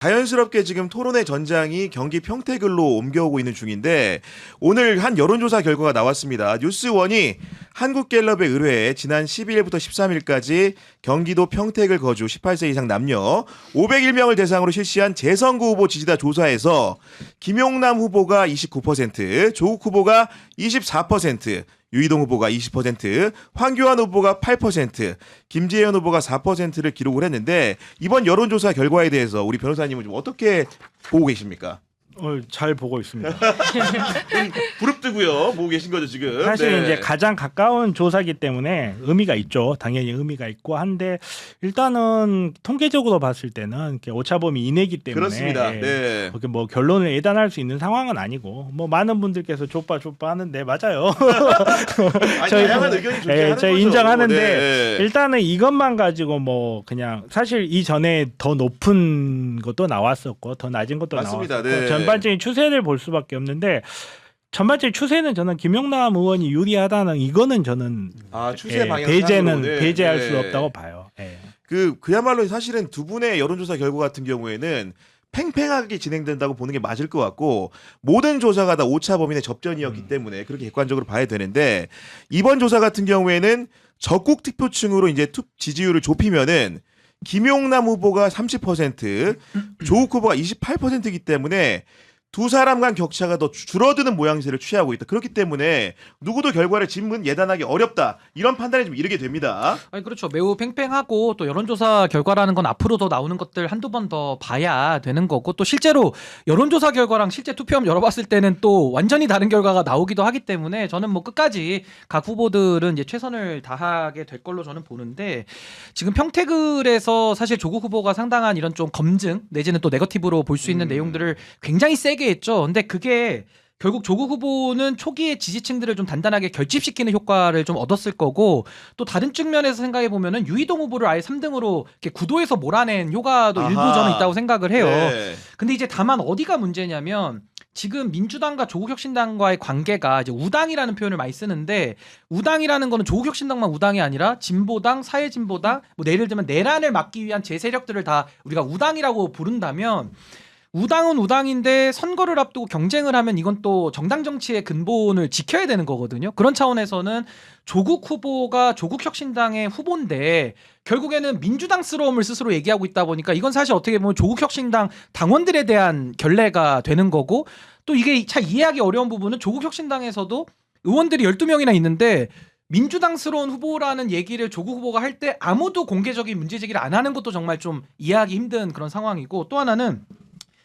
자연스럽게 지금 토론의 전장이 경기 평택을로 옮겨오고 있는 중인데 오늘 한 여론조사 결과가 나왔습니다. 뉴스원이 한국갤럽에 의뢰해 지난 12일부터 13일까지 경기도 평택을 거주 18세 이상 남녀 501명을 대상으로 실시한 재선거 후보 지지자 조사에서 김용남 후보가 29%, 조국 후보가 24%, 유이동 후보가 20%, 황교안 후보가 8%, 김재현 후보가 4%를 기록을 했는데 이번 여론조사 결과에 대해서 우리 변호사님은 좀 어떻게 보고 계십니까? 잘 보고 있습니다. 부릅뜨고요. 보고 계신 거죠 지금. 사실 네. 이제 가장 가까운 조사기 때문에 의미가 있죠. 당연히 의미가 있고 한데 일단은 통계적으로 봤을 때는 이렇게 오차범위 이내기 때문에 그렇습니다. 네. 그렇게 뭐 결론을 예단할 수 있는 상황은 아니고 뭐 많은 분들께서 좁아 하는데 맞아요. 아니, 다양한 의견이 존재하는 거죠. 저희 인정하는데 네. 일단은 이것만 가지고 뭐 그냥 사실 이전에 더 높은 것도 나왔었고 더 낮은 것도 맞습니다. 나왔었고 네. 전반적인 추세를 볼 수밖에 없는데 전반적인 추세는 저는 김용남 의원이 유리하다는 이거는 저는 추세 방향 배제할 수 없다고 봐요. 예. 그야말로 사실은 두 분의 여론조사 결과 같은 경우에는 팽팽하게 진행된다고 보는 게 맞을 것 같고 모든 조사가 다 오차 범위 내 접전이었기 때문에 그렇게 객관적으로 봐야 되는데 이번 조사 같은 경우에는 적국 투표층으로 이제 지지율을 좁히면은 김용남 후보가 30%, 조국 후보가 28%이기 때문에 두 사람 간 격차가 더 줄어드는 모양새를 취하고 있다. 그렇기 때문에 누구도 결과를 예단하기 어렵다. 이런 판단에 좀 이르게 됩니다. 아니 그렇죠. 매우 팽팽하고 또 여론조사 결과라는 건 앞으로 더 나오는 것들 한두 번 더 봐야 되는 거고 또 실제로 여론조사 결과랑 실제 투표함 열어봤을 때는 또 완전히 다른 결과가 나오기도 하기 때문에 저는 뭐 끝까지 각 후보들은 이제 최선을 다하게 될 걸로 저는 보는데 지금 평택을에서 사실 조국 후보가 상당한 이런 좀 검증 내지는 또 네거티브로 볼 수 있는 내용들을 굉장히 세게 했죠. 근데 그게 결국 조국 후보는 초기에 지지층들을 좀 단단하게 결집시키는 효과를 좀 얻었을 거고 또 다른 측면에서 생각해 보면은 유이동 후보를 아예 3등으로 이렇게 구도에서 몰아낸 효과도 일부 저는 있다고 생각을 해요. 네. 근데 이제 다만 어디가 문제냐면 지금 민주당과 조국혁신당과의 관계가 이제 우당이라는 표현을 많이 쓰는데 우당이라는 거는 조국혁신당만 우당이 아니라 진보당, 사회진보당, 뭐 예를 들면 내란을 막기 위한 제세력들을 다 우리가 우당이라고 부른다면 우당은 우당인데 선거를 앞두고 경쟁을 하면 이건 또 정당 정치의 근본을 지켜야 되는 거거든요. 그런 차원에서는 조국 후보가 조국혁신당의 후보인데 결국에는 민주당스러움을 스스로 얘기하고 있다 보니까 이건 사실 어떻게 보면 조국혁신당 당원들에 대한 결례가 되는 거고 또 이게 참 이해하기 어려운 부분은 조국혁신당에서도 의원들이 12명이나 있는데 민주당스러운 후보라는 얘기를 조국 후보가 할 때 아무도 공개적인 문제 제기를 안 하는 것도 정말 좀 이해하기 힘든 그런 상황이고 또 하나는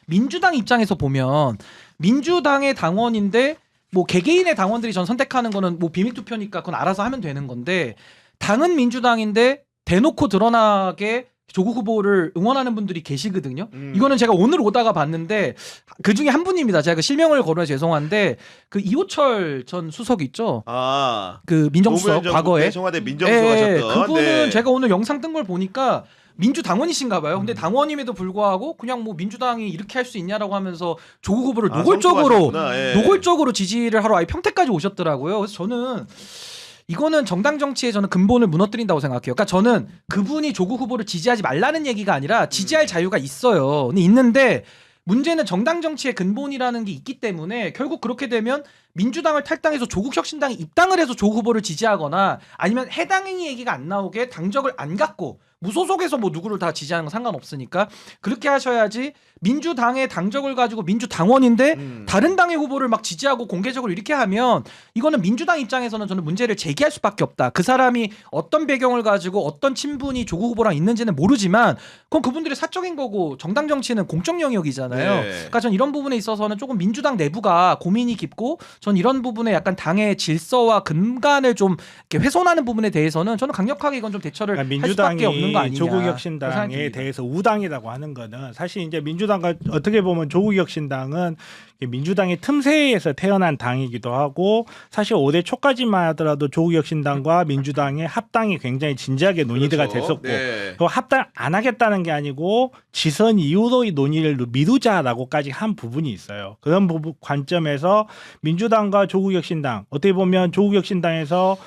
민주당 입장에서 보면 민주당의 당원인데 뭐 개개인의 당원들이 전 선택하는 거는 뭐 비밀 투표니까 그건 알아서 하면 되는 건데 당은 민주당인데 대놓고 드러나게 조국 후보를 응원하는 분들이 계시거든요. 이거는 제가 오늘 오다가 봤는데 그 중에 한 분입니다. 제가 그 실명을 거론해 죄송한데 그 이호철 전 수석 있죠. 그 민정수석 과거에 청와대 민정수석 하셨던 그분은 제가 오늘 영상 뜬 걸 보니까 민주당원이신가 봐요. 근데 당원임에도 불구하고 그냥 뭐 민주당이 이렇게 할 수 있냐라고 하면서 조국 후보를 노골적으로 지지를 하러 아예 평택까지 오셨더라고요. 그래서 저는 이거는 정당 정치의 저는 근본을 무너뜨린다고 생각해요. 그러니까 저는 그분이 조국 후보를 지지하지 말라는 얘기가 아니라 지지할 자유가 있어요. 근데 있는데 문제는 정당 정치의 근본이라는 게 있기 때문에 결국 그렇게 되면 민주당을 탈당해서 조국혁신당이 입당을 해서 조국 후보를 지지하거나 아니면 해당행위 얘기가 안 나오게 당적을 안 갖고 무소속에서 뭐 누구를 다 지지하는 건 상관없으니까 그렇게 하셔야지 민주당의 당적을 가지고 민주당원인데 다른 당의 후보를 막 지지하고 공개적으로 이렇게 하면 이거는 민주당 입장에서는 저는 문제를 제기할 수밖에 없다. 그 사람이 어떤 배경을 가지고 어떤 친분이 조국 후보랑 있는지는 모르지만 그건 그분들의 사적인 거고 정당 정치는 공적 영역이잖아요. 네. 그러니까 전 이런 부분에 있어서는 조금 민주당 내부가 고민이 깊고 전 이런 부분에 약간 당의 질서와 근간을 좀 이렇게 훼손하는 부분에 대해서는 저는 강력하게 이건 좀 대처를 할 수밖에 없는 거 아니냐. 조국혁신당에 대해서 우당이라고 하는 거는 사실 이제 민주당과 어떻게 보면 조국혁신당은 민주당의 틈새에서 태어난 당이기도 하고 사실 5대 초까지만 하더라도 조국혁신당과 민주당의 합당이 굉장히 진지하게 논의가 됐었고 그 합당 안 하겠다는 게 아니고 지선 이후로 이 논의를 미루자라고까지 한 부분이 있어요. 그런 부분 관점에서 민주당과 조국혁신당 어떻게 보면 조국혁신당에서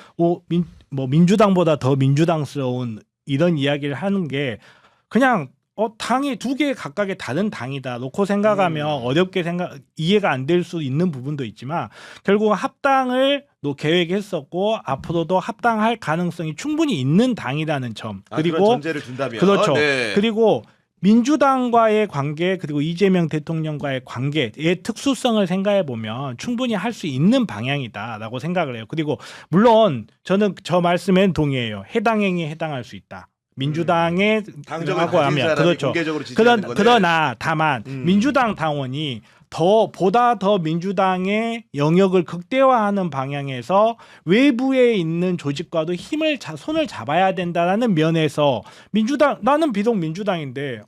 민주당보다 더 민주당스러운 이런 이야기를 하는 게 그냥 당이 두 개 각각의 다른 당이다 놓고 생각하면 어렵게 이해가 안 될 수 있는 부분도 있지만 결국 합당을 계획했었고 앞으로도 합당할 가능성이 충분히 있는 당이라는 점. 그런 그리고 전제를 둔다면 그렇죠. 네. 그리고 민주당과의 관계 그리고 이재명 대통령과의 관계의 특수성을 생각해 보면 충분히 할 수 있는 방향이다라고 생각을 해요. 그리고 물론 저는 저 말씀엔 동의해요. 해당 행위에 해당할 수 있다. 민주당에 당적을 하고 가진 하면 사람이 그렇죠. 공개적으로 지지하는 거는 그러나 다만 민주당 당원이 보다 더 민주당의 영역을 극대화하는 방향에서 외부에 있는 조직과도 손을 잡아야 된다라는 면에서 나는 비록 민주당인데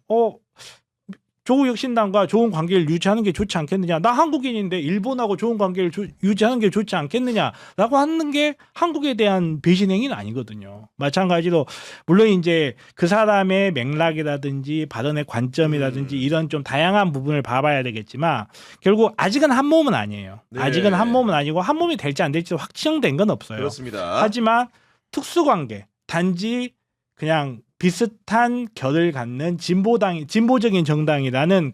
조국혁신당과 좋은 관계를 유지하는 게 좋지 않겠느냐. 나 한국인인데 일본하고 좋은 관계를 유지하는 게 좋지 않겠느냐라고 하는 게 한국에 대한 배신 행위는 아니거든요. 마찬가지로 물론 이제 그 사람의 맥락이라든지 발언의 관점이라든지 이런 좀 다양한 부분을 봐봐야 되겠지만 결국 아직은 한 몸은 아니에요. 네. 아직은 한 몸은 아니고 한 몸이 될지 안 될지 확정된 건 없어요. 그렇습니다. 하지만 특수관계 단지 그냥 비슷한 결을 갖는 진보적인 정당이라는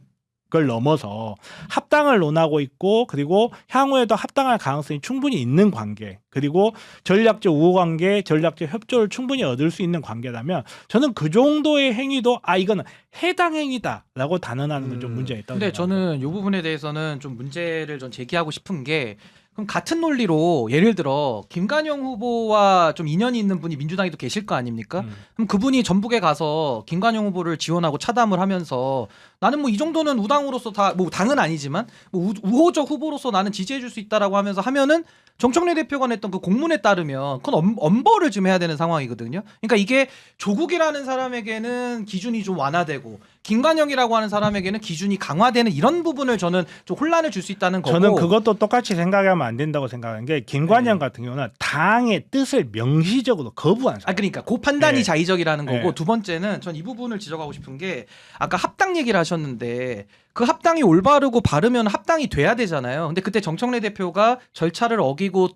걸 넘어서 합당을 논하고 있고 그리고 향후에도 합당할 가능성이 충분히 있는 관계 그리고 전략적 우호관계, 전략적 협조를 충분히 얻을 수 있는 관계라면 저는 그 정도의 행위도 이거는 해당 행위다라고 단언하는 건 좀 문제가 있다고 근데 생각합니다. 저는 이 부분에 대해서는 좀 문제를 전 제기하고 싶은 게 그럼 같은 논리로 예를 들어 김관영 후보와 좀 인연이 있는 분이 민주당에도 계실 거 아닙니까? 그럼 그분이 전북에 가서 김관영 후보를 지원하고 차담을 하면서 나는 뭐 이 정도는 우당으로서 다 뭐 당은 아니지만 뭐 우호적 후보로서 나는 지지해줄 수 있다라고 하면은 정청래 대표가 냈던 그 공문에 따르면 그건 엄벌을 좀 해야 되는 상황이거든요. 그러니까 이게 조국이라는 사람에게는 기준이 좀 완화되고 김관영이라고 하는 사람에게는 기준이 강화되는 이런 부분을 저는 좀 혼란을 줄 수 있다는 거고. 저는 그것도 똑같이 생각하면 안 된다고 생각하는 게 김관영 같은 경우는 당의 뜻을 명시적으로 거부한 사람. 그러니까 그 판단이 네. 자의적이라는 거고 네. 두 번째는 전 이 부분을 지적하고 싶은 게 아까 합당 얘기를 하셨는데 그 합당이 올바르고 바르면 합당이 돼야 되잖아요. 근데 그때 정청래 대표가 절차를 어기고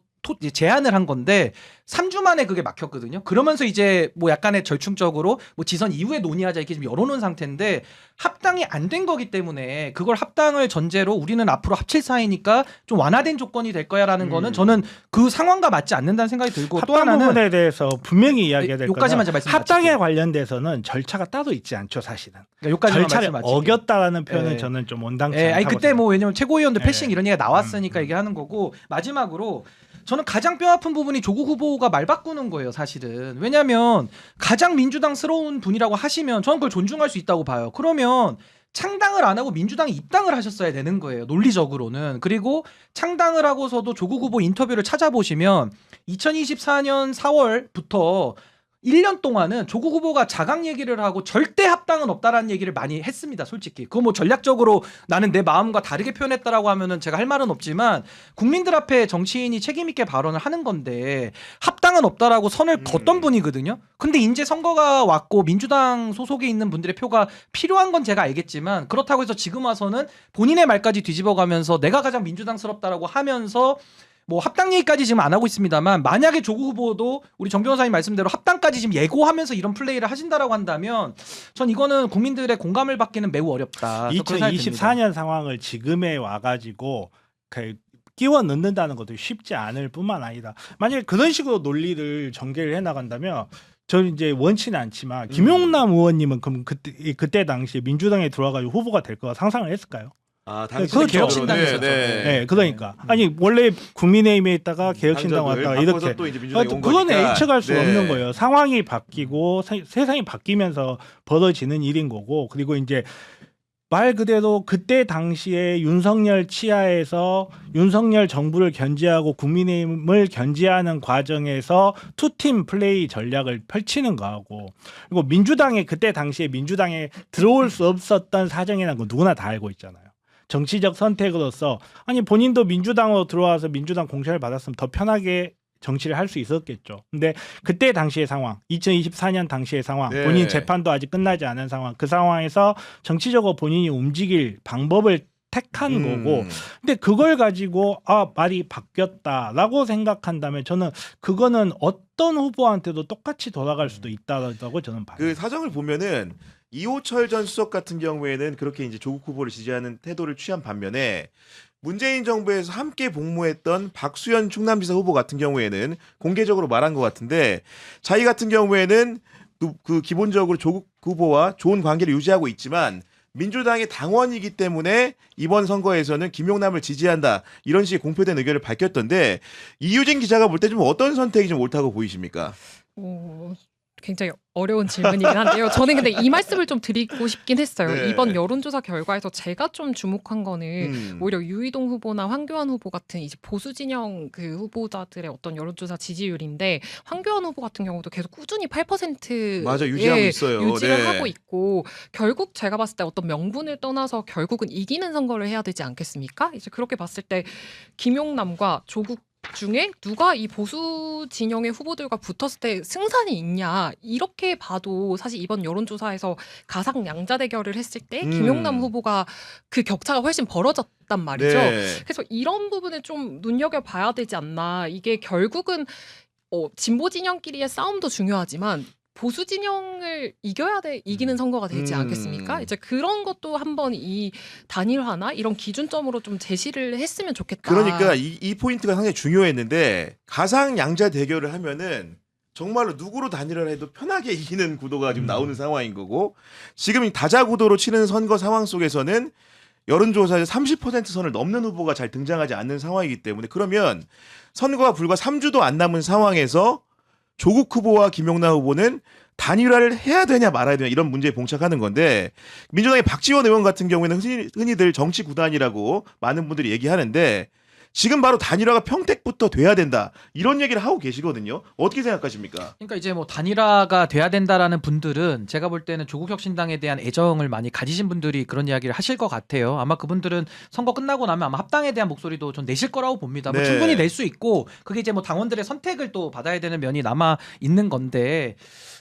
제안을 한 건데 3주 만에 그게 막혔거든요. 그러면서 이제 뭐 약간의 절충적으로 뭐 지선 이후에 논의하자 이렇게 좀 열어놓은 상태인데 합당이 안 된 거기 때문에 그걸 합당을 전제로 우리는 앞으로 합칠 사이니까 좀 완화된 조건이 될 거야라는 거는 저는 그 상황과 맞지 않는다는 생각이 들고 또 합당 하나는 부분에 대해서 분명히 이야기해야 될 요까지만 거는 제가 말씀 합당에 마칠게요. 관련돼서는 절차가 따로 있지 않죠 사실은. 그러니까 요까지만 절차를 말씀 마칠게요. 어겼다라는 표현은 네. 저는 좀 온당치 예, 않다고 그때 뭐 왜냐면 최고위원들 예. 패싱 이런 얘기가 나왔으니까 얘기하는 거고 마지막으로 저는 가장 뼈아픈 부분이 조국 후보가 말 바꾸는 거예요, 사실은. 왜냐하면 가장 민주당스러운 분이라고 하시면 저는 그걸 존중할 수 있다고 봐요. 그러면 창당을 안 하고 민주당에 입당을 하셨어야 되는 거예요, 논리적으로는. 그리고 창당을 하고서도 조국 후보 인터뷰를 찾아보시면 2024년 4월부터 1년 동안은 조국 후보가 자강 얘기를 하고 절대 합당은 없다라는 얘기를 많이 했습니다. 솔직히. 그거 뭐 전략적으로 나는 내 마음과 다르게 표현했다라고 하면은 제가 할 말은 없지만 국민들 앞에 정치인이 책임 있게 발언을 하는 건데 합당은 없다라고 선을 걷던 분이거든요. 근데 이제 선거가 왔고 민주당 소속에 있는 분들의 표가 필요한 건 제가 알겠지만 그렇다고 해서 지금 와서는 본인의 말까지 뒤집어가면서 내가 가장 민주당스럽다라고 하면서 뭐 합당 얘기까지 지금 안 하고 있습니다만 만약에 조국 후보도 우리 정 변호사님 말씀대로 합당까지 지금 예고하면서 이런 플레이를 하신다라고 한다면 전 이거는 국민들의 공감을 받기는 매우 어렵다. 2024년 상황을 지금에 와가지고 끼워 넣는다는 것도 쉽지 않을 뿐만 아니라 만약에 그런 식으로 논리를 전개를 해나간다면 저는 이제 원치는 않지만 김용남 의원님은 그럼 그때 당시에 민주당에 들어와가지고 후보가 될 거가 상상을 했을까요? 당시 그렇죠. 개혁신당이셨죠. 네, 그러니까 아니 원래 국민의힘에 있다가 개혁신당 왔다가 이렇게 또 이제 민주당이 온 그건 거니까. 예측할 수 네. 없는 거예요. 상황이 바뀌고 세상이 바뀌면서 벌어지는 일인 거고 그리고 이제 말 그대로 그때 당시에 윤석열 치하에서 윤석열 정부를 견제하고 국민의힘을 견제하는 과정에서 투팀 플레이 전략을 펼치는 거하고 그리고 민주당에 그때 당시에 민주당에 들어올 수 없었던 사정이라는 거 누구나 다 알고 있잖아요. 정치적 선택으로서 아니 본인도 민주당으로 들어와서 민주당 공천을 받았으면 더 편하게 정치를 할 수 있었겠죠. 근데 그때 당시의 상황, 2024년 당시의 상황, 네. 본인 재판도 아직 끝나지 않은 상황, 그 상황에서 정치적으로 본인이 움직일 방법을 택한 거고 근데 그걸 가지고 말이 바뀌었다라고 생각한다면 저는 그거는 어떤 후보한테도 똑같이 돌아갈 수도 있다고 저는 봐요. 그 사정을 보면은 이호철 전 수석 같은 경우에는 그렇게 이제 조국 후보를 지지하는 태도를 취한 반면에 문재인 정부에서 함께 복무했던 박수현 충남지사 후보 같은 경우에는 공개적으로 말한 것 같은데 자기 같은 경우에는 그 기본적으로 조국 후보와 좋은 관계를 유지하고 있지만 민주당의 당원이기 때문에 이번 선거에서는 김용남을 지지한다 이런 식의 공표된 의견을 밝혔던데 이유진 기자가 볼 때 좀 어떤 선택이 좀 옳다고 보이십니까? 굉장히 어려운 질문이긴 한데요. 저는 근데 이 말씀을 좀 드리고 싶긴 했어요. 네. 이번 여론조사 결과에서 제가 좀 주목한 거는 오히려 유이동 후보나 황교안 후보 같은 이제 보수 진영 그 후보자들의 어떤 여론조사 지지율인데 황교안 후보 같은 경우도 계속 꾸준히 8%에 맞아 유지하고 있어요. 유지를 네. 하고 있고 결국 제가 봤을 때 어떤 명분을 떠나서 결국은 이기는 선거를 해야 되지 않겠습니까? 이제 그렇게 봤을 때 김용남과 조국 중에 누가 이 보수 진영의 후보들과 붙었을 때 승산이 있냐 이렇게 봐도 사실 이번 여론조사에서 가상 양자 대결을 했을 때 김용남 후보가 그 격차가 훨씬 벌어졌단 말이죠. 네. 그래서 이런 부분을 좀 눈여겨봐야 되지 않나. 이게 결국은 진보 진영끼리의 싸움도 중요하지만 보수 진영을 이기는 선거가 되지 않겠습니까? 이제 그런 것도 한번 이 단일화나 이런 기준점으로 좀 제시를 했으면 좋겠다. 그러니까 이 포인트가 상당히 중요했는데 가상 양자 대결을 하면은 정말로 누구로 단일화를 해도 편하게 이기는 구도가 지금 나오는 상황인 거고 지금 이 다자 구도로 치는 선거 상황 속에서는 여론조사에서 30% 선을 넘는 후보가 잘 등장하지 않는 상황이기 때문에 그러면 선거가 불과 3주도 안 남은 상황에서 조국 후보와 김용남 후보는 단일화를 해야 되냐 말아야 되냐 이런 문제에 봉착하는 건데 민주당의 박지원 의원 같은 경우에는 흔히들 정치 구단이라고 많은 분들이 얘기하는데 지금 바로 단일화가 평택부터 돼야 된다 이런 얘기를 하고 계시거든요. 어떻게 생각하십니까? 그러니까 이제 뭐 단일화가 돼야 된다라는 분들은 제가 볼 때는 조국혁신당에 대한 애정을 많이 가지신 분들이 그런 이야기를 하실 것 같아요. 아마 그분들은 선거 끝나고 나면 아마 합당에 대한 목소리도 전 내실 거라고 봅니다. 뭐 네. 충분히 낼 수 있고 그게 이제 뭐 당원들의 선택을 또 받아야 되는 면이 남아 있는 건데.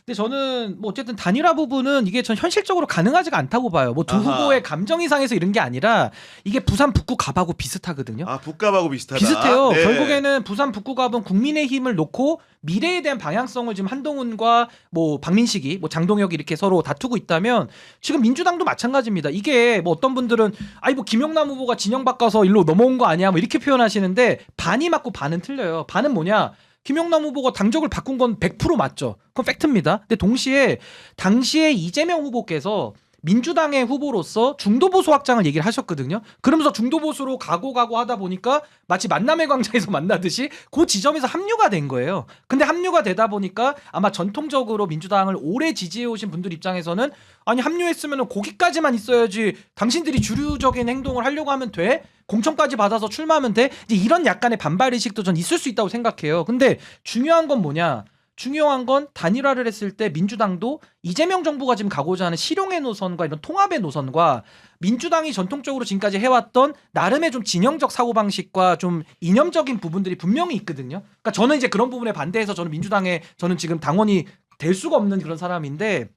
근데 저는 뭐 어쨌든 단일화 부분은 이게 전 현실적으로 가능하지가 않다고 봐요. 뭐 두 아하. 후보의 감정 이상에서 이런 게 아니라 이게 부산 북구 갑하고 비슷하거든요. 아 북갑하고 비슷하다. 비슷해요. 네. 결국에는 부산 북구갑은 국민의힘을 놓고 미래에 대한 방향성을 지금 한동훈과 뭐 박민식이 뭐 장동혁이 이렇게 서로 다투고 있다면 지금 민주당도 마찬가지입니다. 이게 뭐 어떤 분들은 아니 뭐 김용남 후보가 진영 바꿔서 일로 넘어온 거 아니야 뭐 이렇게 표현하시는데 반이 맞고 반은 틀려요. 반은 뭐냐? 김용남 후보가 당적을 바꾼 건 100% 맞죠. 그건 팩트입니다. 근데 동시에 당시에 이재명 후보께서 민주당의 후보로서 중도보수 확장을 얘기를 하셨거든요. 그러면서 중도보수로 가고 하다 보니까 마치 만남의 광장에서 만나듯이 그 지점에서 합류가 된 거예요. 근데 합류가 되다 보니까 아마 전통적으로 민주당을 오래 지지해 오신 분들 입장에서는 아니 합류했으면 거기까지만 있어야지 당신들이 주류적인 행동을 하려고 하면 돼? 공천까지 받아서 출마하면 돼? 이제 이런 약간의 반발의식도 전 있을 수 있다고 생각해요. 근데 중요한 건 뭐냐? 중요한 건 단일화를 했을 때 민주당도 이재명 정부가 지금 가고자 하는 실용의 노선과 이런 통합의 노선과 민주당이 전통적으로 지금까지 해왔던 나름의 좀 진영적 사고방식과 좀 이념적인 부분들이 분명히 있거든요. 그러니까 저는 이제 그런 부분에 반대해서 저는 지금 당원이 될 수가 없는 그런 사람인데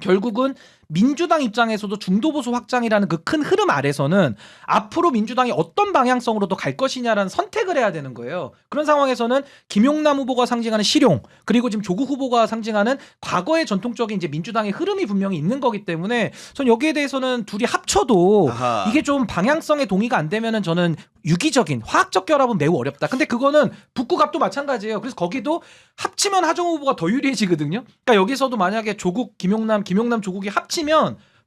결국은 민주당 입장에서도 중도보수 확장이라는 그 큰 흐름 아래서는 앞으로 민주당이 어떤 방향성으로 더 갈 것이냐라는 선택을 해야 되는 거예요. 그런 상황에서는 김용남 후보가 상징하는 실용 그리고 지금 조국 후보가 상징하는 과거의 전통적인 이제 민주당의 흐름이 분명히 있는 거기 때문에 전 여기에 대해서는 둘이 합쳐도 아하. 이게 좀 방향성에 동의가 안 되면은 저는 유기적인 화학적 결합은 매우 어렵다. 근데 그거는 북구갑도 마찬가지예요. 그래서 거기도 합치면 하정우 후보가 더 유리해지거든요. 그러니까 여기서도 만약에 조국 김용남 조국이 합치면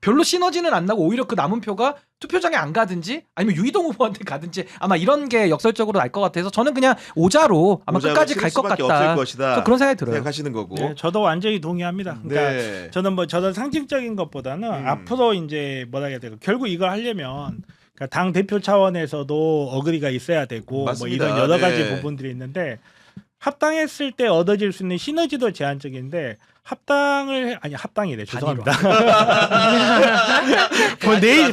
별로 시너지는 안 나고 오히려 그 남은 표가 투표장에 안 가든지 아니면 유이동 후보한테 가든지 아마 이런 게 역설적으로 날 것 같아서 저는 그냥 오자로 아마 끝까지 갈 것 같다. 없을 것이다. 저 그런 생각이 들어요. 생각하시는 거고. 네, 저도 완전히 동의합니다. 그러니까 네. 저는 상징적인 것보다는 앞으로 이제 뭐라 해야 될까? 결국 이걸 하려면 그러니까 당 대표 차원에서도 어그리가 있어야 되고 맞습니다. 뭐 이런 여러 가지 네. 부분들이 있는데 합당했을 때 얻어질 수 있는 시너지도 제한적인데 합당이래 죄송합니다.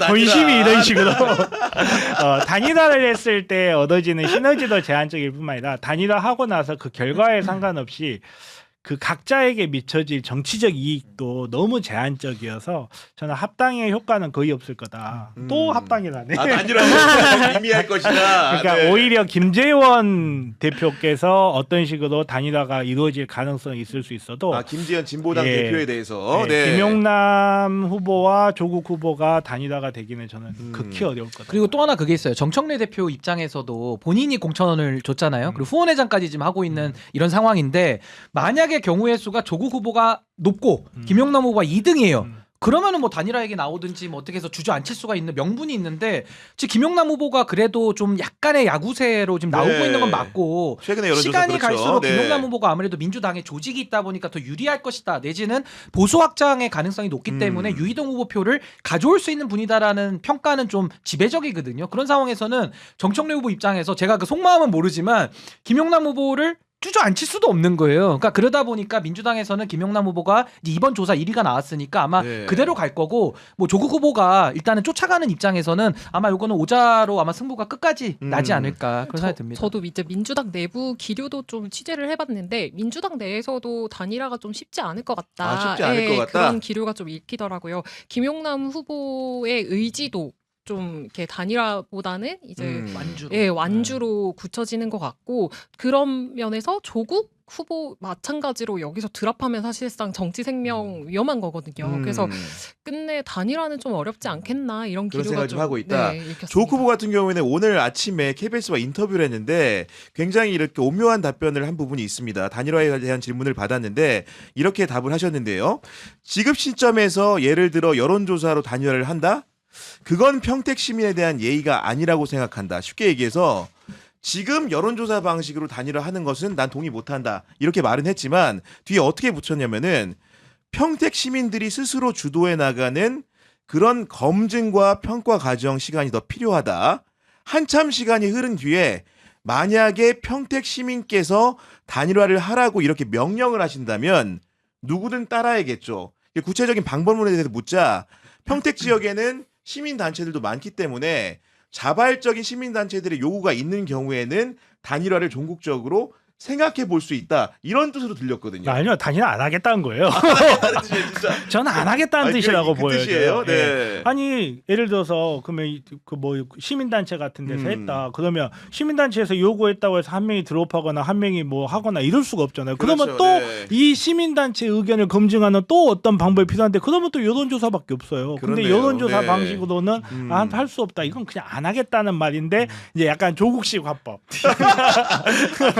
본심이 이런 식으로 단일화를 했을 때 얻어지는 시너지도 제한적일 뿐만 아니라 단일화하고 나서 그 결과에 상관없이 그 각자에게 미쳐질 정치적 이익도 너무 제한적이어서 저는 합당의 효과는 거의 없을 거다. 또 합당이라네. 단일화를 의미할 것이다. 그러니까 네. 오히려 김재원 대표께서 어떤 식으로 단일화가 이루어질 가능성이 있을 수 있어도 김재현 진보당 예. 대표에 대해서 김용남 후보와 조국 후보가 단일화가 되기는 저는 극히 어려울 거다. 그리고 또 하나 그게 있어요. 정청래 대표 입장에서도 본인이 공천을 줬잖아요. 그리고 후원회장까지 지금 하고 있는 이런 상황인데 만약에 경우의 수가 조국 후보가 높고 김용남 후보가 2등이에요. 그러면은 뭐 단일화 얘기 나오든지 뭐 어떻게 해서 주저앉힐 수가 있는 명분이 있는데 지금 김용남 후보가 그래도 좀 약간의 야구세로 지금 나오고 네. 있는 건 맞고 최근에 여론조사 시간이 그렇죠. 갈수록 네. 김용남 후보가 아무래도 민주당의 조직이 있다 보니까 더 유리할 것이다 내지는 보수 확장의 가능성이 높기 때문에 유이동 후보 표를 가져올 수 있는 분이다라는 평가는 좀 지배적이거든요. 그런 상황에서는 정청래 후보 입장에서 제가 그 속마음은 모르지만 김용남 후보를 주저앉힐 수도 없는 거예요. 그러니까 그러다 보니까 민주당에서는 김용남 후보가 이제 이번 조사 1위가 나왔으니까 아마 네. 그대로 갈 거고 뭐 조국 후보가 일단은 쫓아가는 입장에서는 아마 요거는 오자로 아마 승부가 끝까지 나지 않을까 그런 생각이 듭니다. 저도 이제 민주당 내부 기류도 좀 취재를 해봤는데 민주당 내에서도 단일화가 좀 쉽지 않을 것 같다. 쉽지 않을 것 같다. 그런 기류가 좀 읽히더라고요. 김용남 후보의 의지도 좀 이렇게 단일화보다는 이제 완주로. 완주로 굳혀지는 것 같고 그런 면에서 조국 후보 마찬가지로 여기서 드랍하면 사실상 정치 생명 위험한 거거든요. 그래서 끝내 단일화는 좀 어렵지 않겠나 이런 그런 기류가 생각을 좀 하고 있다. 읽혔습니다. 조국 후보 같은 경우에는 오늘 아침에 KBS와 인터뷰를 했는데 굉장히 이렇게 오묘한 답변을 한 부분이 있습니다. 단일화에 대한 질문을 받았는데 이렇게 답을 하셨는데요. 지급 시점에서 예를 들어 여론조사로 단일화를 한다? 그건 평택 시민에 대한 예의가 아니라고 생각한다. 쉽게 얘기해서 지금 여론조사 방식으로 단일화하는 것은 난 동의 못한다. 이렇게 말은 했지만 뒤에 어떻게 붙였냐면은 평택 시민들이 스스로 주도해 나가는 그런 검증과 평가 과정 시간이 더 필요하다. 한참 시간이 흐른 뒤에 만약에 평택 시민께서 단일화를 하라고 이렇게 명령을 하신다면 누구든 따라야겠죠. 구체적인 방법론에 대해서 묻자 평택 지역에는 시민단체들도 많기 때문에 자발적인 시민단체들의 요구가 있는 경우에는 단일화를 종국적으로 생각해 볼 수 있다. 이런 뜻으로 들렸거든요. 아니요, 단일화 안 하겠다는 거예요. 다른 뜻이에요, 진짜. 저는 안 하겠다는 뜻이라고 그 보여요. 뜻이에요? 네. 예. 아니 예를 들어서 그러면 그 뭐 시민단체 같은 데서 했다. 그러면 시민단체에서 요구했다고 해서 한 명이 드롭하거나 한 명이 뭐 하거나 이럴 수가 없잖아요. 그러면 그렇죠. 또 네. 이 시민단체 의견을 검증하는 또 어떤 방법이 필요한데 그러면 또 여론조사밖에 없어요. 근데 그렇네요. 여론조사 네. 방식으로는 할 수 없다. 이건 그냥 안 하겠다는 말인데 이제 약간 조국식 화법.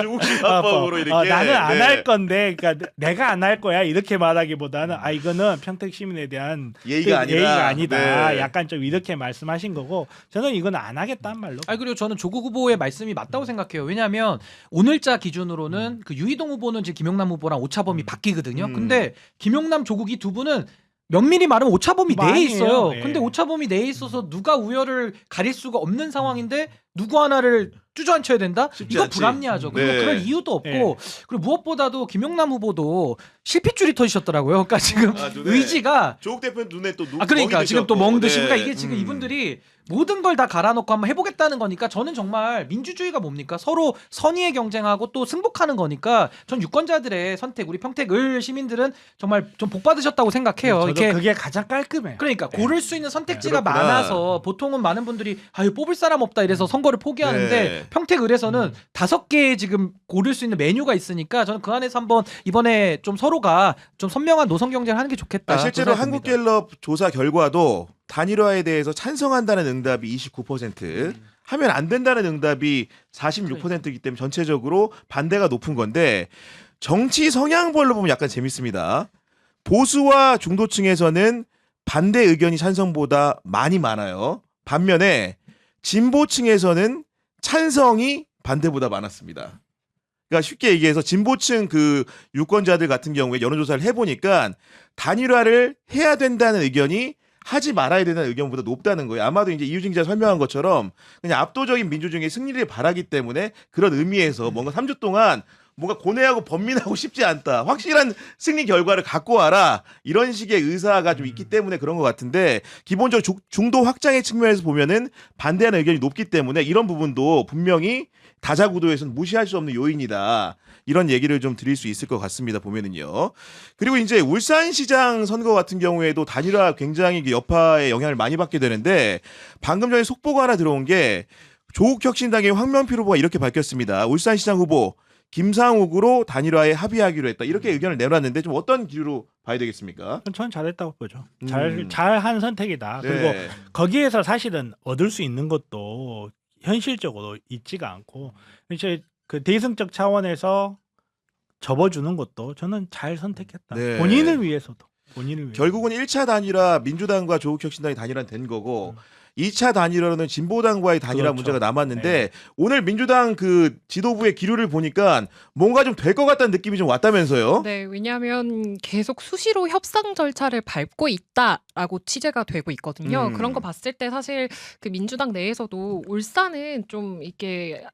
중국식 화법으로 이렇게. 나는 안 네. 할 건데, 그러니까 내가 안 할 거야 이렇게 말하기보다는 이거는 평택 시민에 대한 예의가 아니다. 예의가 아니다. 네. 약간 좀 이렇게 말씀하신 거고 저는 이건 안 하겠다는 말로. 그리고 저는 조국 후보의 말씀이 맞다고 생각해요. 왜냐하면 오늘자 기준으로는 그 유이동 후보는 지금 김용남 후보랑 오차범위 바뀌거든요. 근데 김용남, 조국 이 두 분은 면밀히 말하면 오차범위 내에 아니에요. 있어요. 예. 근데 오차범위 내에 있어서 누가 우열을 가릴 수가 없는 상황인데 누구 하나를 주저앉혀야 된다? 쉽지 이거 않지. 불합리하죠. 그리고 네. 그럴 이유도 없고 예. 그리고 무엇보다도 김용남 후보도 실핏줄이 터지셨더라고요. 그러니까 지금 눈에. 의지가 조국 대표 눈에 또 그러니까 지금 또 멍 드시고 네. 그러니까 이게 지금 이분들이 모든 걸 다 갈아놓고 한번 해보겠다는 거니까 저는 정말 민주주의가 뭡니까? 서로 선의의 경쟁하고 또 승복하는 거니까 전 유권자들의 선택 우리 평택을 시민들은 정말 좀 복 받으셨다고 생각해요. 저도 이렇게 그게 가장 깔끔해요. 그러니까 고를 수 있는 선택지가 그렇구나. 많아서 보통은 많은 분들이 뽑을 사람 없다 이래서 선거를 포기하는데 네. 평택을에서는 5개의 지금 고를 수 있는 메뉴가 있으니까 저는 그 안에서 한번 이번에 좀 서로가 좀 선명한 노선 경쟁을 하는 게 좋겠다. 실제로 그런 생각이 듭니다. 한국갤럽 조사 결과도 단일화에 대해서 찬성한다는 응답이 29%, 하면 안 된다는 응답이 46%이기 때문에 전체적으로 반대가 높은 건데 정치 성향별로 보면 약간 재밌습니다. 보수와 중도층에서는 반대 의견이 찬성보다 많이 많아요. 반면에 진보층에서는 찬성이 반대보다 많았습니다. 그러니까 쉽게 얘기해서 진보층 그 유권자들 같은 경우에 여론조사를 해보니까 단일화를 해야 된다는 의견이 하지 말아야 된다는 의견보다 높다는 거예요. 아마도 이제 이유진 기자 설명한 것처럼 그냥 압도적인 민주주의의 승리를 바라기 때문에 그런 의미에서 뭔가 3주 동안 뭔가 고뇌하고 번민하고 싶지 않다. 확실한 승리 결과를 갖고 와라. 이런 식의 의사가 좀 있기 때문에 그런 것 같은데 기본적으로 중도 확장의 측면에서 보면은 반대하는 의견이 높기 때문에 이런 부분도 분명히 다자구도에서는 무시할 수 없는 요인이다. 이런 얘기를 좀 드릴 수 있을 것 같습니다. 보면은요. 그리고 이제 울산시장 선거 같은 경우에도 단일화 굉장히 여파의 영향을 많이 받게 되는데 방금 전에 속보가 하나 들어온 게 조국혁신당의 황명필 후보가 이렇게 밝혔습니다. 울산시장 후보 김상욱으로 단일화에 합의하기로 했다. 이렇게 의견을 내놨는데 좀 어떤 기류로 봐야 되겠습니까? 전 잘했다고 보죠. 음. 잘한 선택이다. 그리고 네. 거기에서 사실은 얻을 수 있는 것도 현실적으로 있지가 않고 이제 그 대승적 차원에서 접어주는 것도 저는 잘 선택했다. 네. 본인을 위해서도. 본인을 위해서. 결국은 1차 단일화 민주당과 조국혁신당이 단일화 된 거고 2차 단일화로는 진보당과의 단일화 그렇죠. 문제가 남았는데 네. 오늘 민주당 그 지도부의 기류를 보니까 뭔가 좀 될 것 같다는 느낌이 좀 왔다면서요? 네, 왜냐하면 계속 수시로 협상 절차를 밟고 있다라고 취재가 되고 있거든요. 음. 그런 거 봤을 때 사실 그 민주당 내에서도 울산은 좀 이게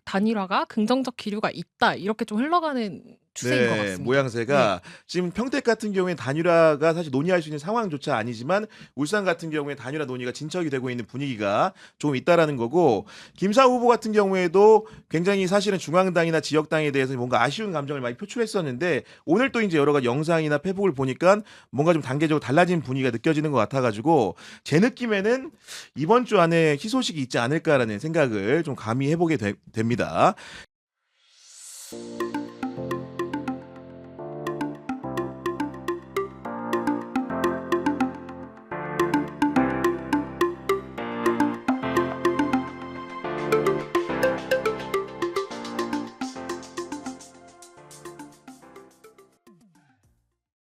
단일화가 긍정적 기류가 있다 이렇게 좀 흘러가는 추세인 것 같습니다. 모양새가 지금 평택 같은 경우에 단일화가 사실 논의할 수 있는 상황조차 아니지만 울산 같은 경우에 단일화 논의가 진척이 되고 있는 분위기가 좀 있다라는 거고 김사 후보 같은 경우에도 굉장히 사실은 중앙당이나 지역당에 대해서 뭔가 아쉬운 감정을 많이 표출했었는데 오늘 또 이제 여러 가지 영상이나 페북을 보니까 뭔가 좀 단계적으로 달라진 분위기가 느껴지는 것 같아가지고 제 느낌에는 이번 주 안에 희소식이 있지 않을까라는 생각을 좀 감히 해보게 됩니다.